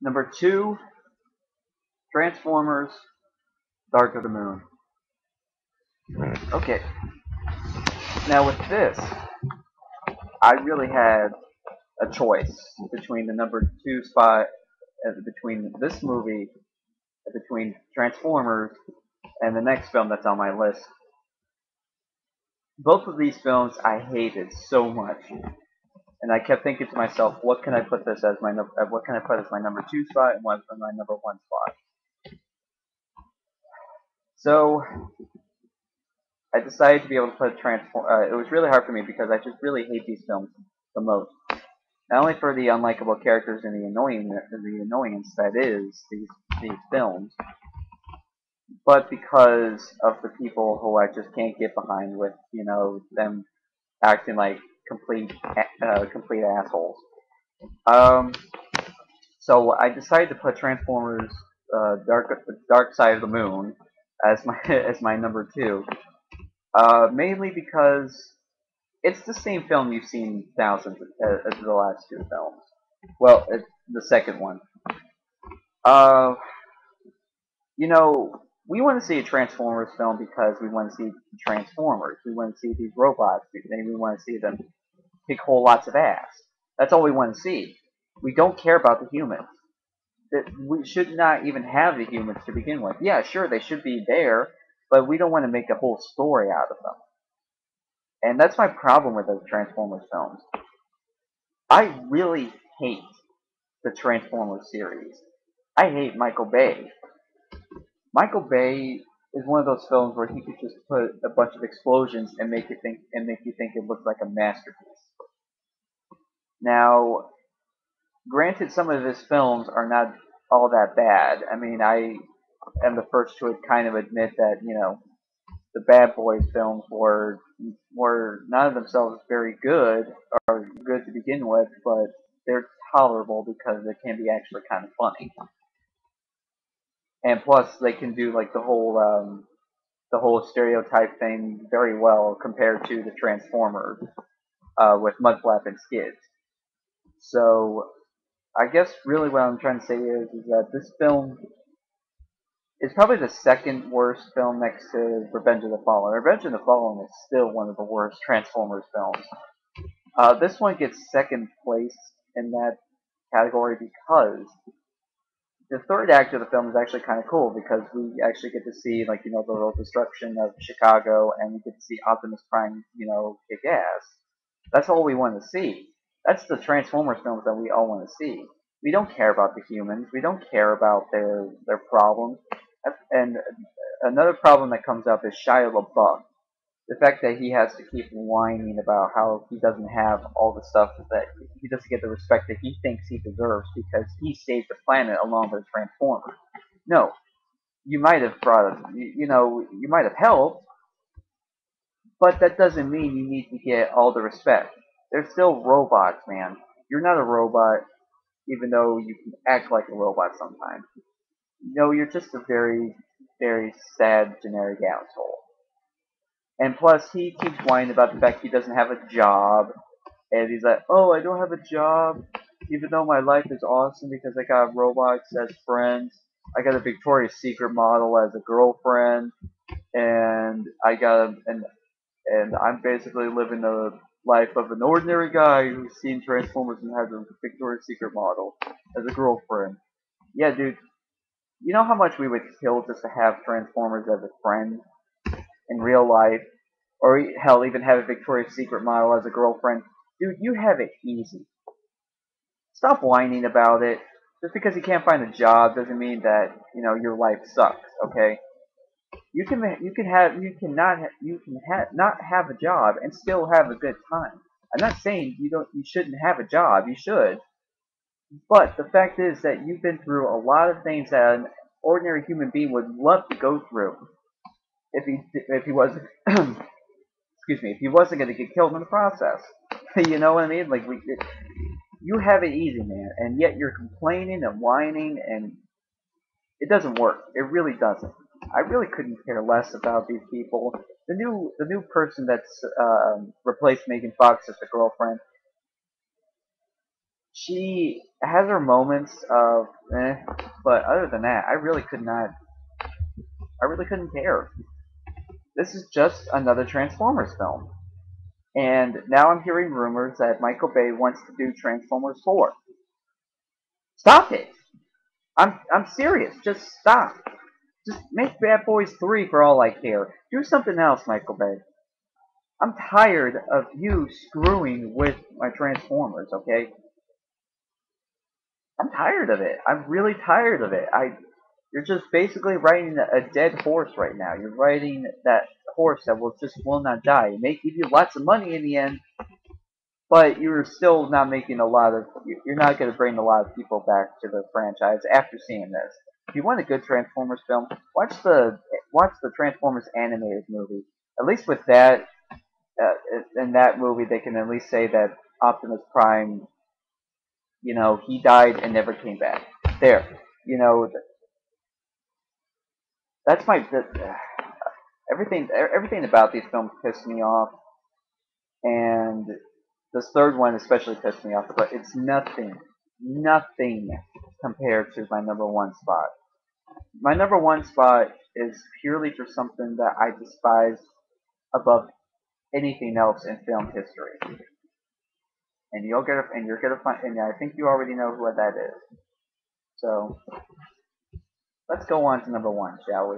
Number two, Transformers: Dark of the Moon. Okay, now with this, I really had a choice between the number two spot, between this movie, between Transformers, and the next film that's on my list. Both of these films I hated so much, and I kept thinking to myself, what can I put this as what can I put as my number two spot and what as my number one spot? So I decided to be able to put Transform. It was really hard for me because I just really hate these films the most. Not only for the unlikable characters and the annoyance that is these films, but because of the people who I just can't get behind with, them acting like complete assholes. Um, so I decided to put Transformers Dark Side of the Moon as my as my number two, mainly because it's the same film you've seen thousands of the last two films. Well, it's the second one. Uh, we want to see a Transformers film because we want to see Transformers. We want to see these robots. We want to see them kick whole lots of ass. That's all we want to see. We don't care about the humans. We should not even have the humans to begin with. Yeah, sure, they should be there, but we don't want to make a whole story out of them. And that's my problem with those Transformers films. I really hate the Transformers series. I hate Michael Bay. Michael Bay is one of those films where he could just put a bunch of explosions and make you think it looks like a masterpiece. Now, granted, some of his films are not all that bad. I mean, I am the first to kind of admit that the Bad Boys films were none of themselves very good or good to begin with, but they're tolerable because they can be actually kind of funny. And plus, they can do like the whole stereotype thing very well compared to the Transformers with Mudflap and Skids. So I guess really what I'm trying to say is that this film is probably the second worst film next to Revenge of the Fallen. Revenge of the Fallen is still one of the worst Transformers films. This one gets second place in that category because the third act of the film is actually kind of cool because we actually get to see the real destruction of Chicago and we get to see Optimus Prime kick ass. That's all we want to see. That's the Transformers films that we all want to see. We don't care about the humans. We don't care about their problems. And another problem that comes up is Shia LaBeouf. The fact that he has to keep whining about how he doesn't have all the stuff that he doesn't get the respect that he thinks he deserves because he saved the planet along with Transformers. No, you might have you might have helped, but that doesn't mean you need to get all the respect. They're still robots, man. You're not a robot, even though you can act like a robot sometimes. No, you're just a very, very sad generic asshole. And plus, he keeps whining about the fact he doesn't have a job. And he's like, oh, I don't have a job, even though my life is awesome because I got robots as friends. I got a Victoria's Secret model as a girlfriend. And and I'm basically living the life of an ordinary guy who's seen Transformers and has a Victoria's Secret model as a girlfriend. Yeah, dude, you know how much we would kill just to have Transformers as a friend in real life? Or hell, even have a Victoria's Secret model as a girlfriend. Dude, you have it easy. Stop whining about it. Just because you can't find a job doesn't mean that your life sucks. Okay, you can not have a job and still have a good time. I'm not saying you shouldn't have a job. You should, but the fact is that you've been through a lot of things that an ordinary human being would love to go through if he wasn't excuse me, if he wasn't going to get killed in the process. You know what I mean? You have it easy, man, and yet you're complaining and whining, and it doesn't work. It really doesn't. I really couldn't care less about these people. The new person that's replaced Megan Fox as the girlfriend. She has her moments of but other than that, I really couldn't care. This is just another Transformers film. And now I'm hearing rumors that Michael Bay wants to do Transformers 4. Stop it! I'm serious. Just stop. Just make Bad Boys 3 for all I care. Do something else, Michael Bay. I'm tired of you screwing with my Transformers, okay? I'm tired of it. I'm really tired of it. You're just basically riding a dead horse right now. You're riding that horse that will not die. It may give you lots of money in the end, but you're still not making a lot of. You're not going to bring a lot of people back to the franchise after seeing this. If you want a good Transformers film, watch the Transformers animated movie. At least with that, in that movie, they can at least say that Optimus Prime, he died and never came back. There, that's everything about these films pissed me off, and this third one especially pissed me off. But it's nothing compared to my number one spot. My number one spot is purely for something that I despise above anything else in film history, and you're gonna find, and I think you already know who that is. So let's go on to number one, shall we?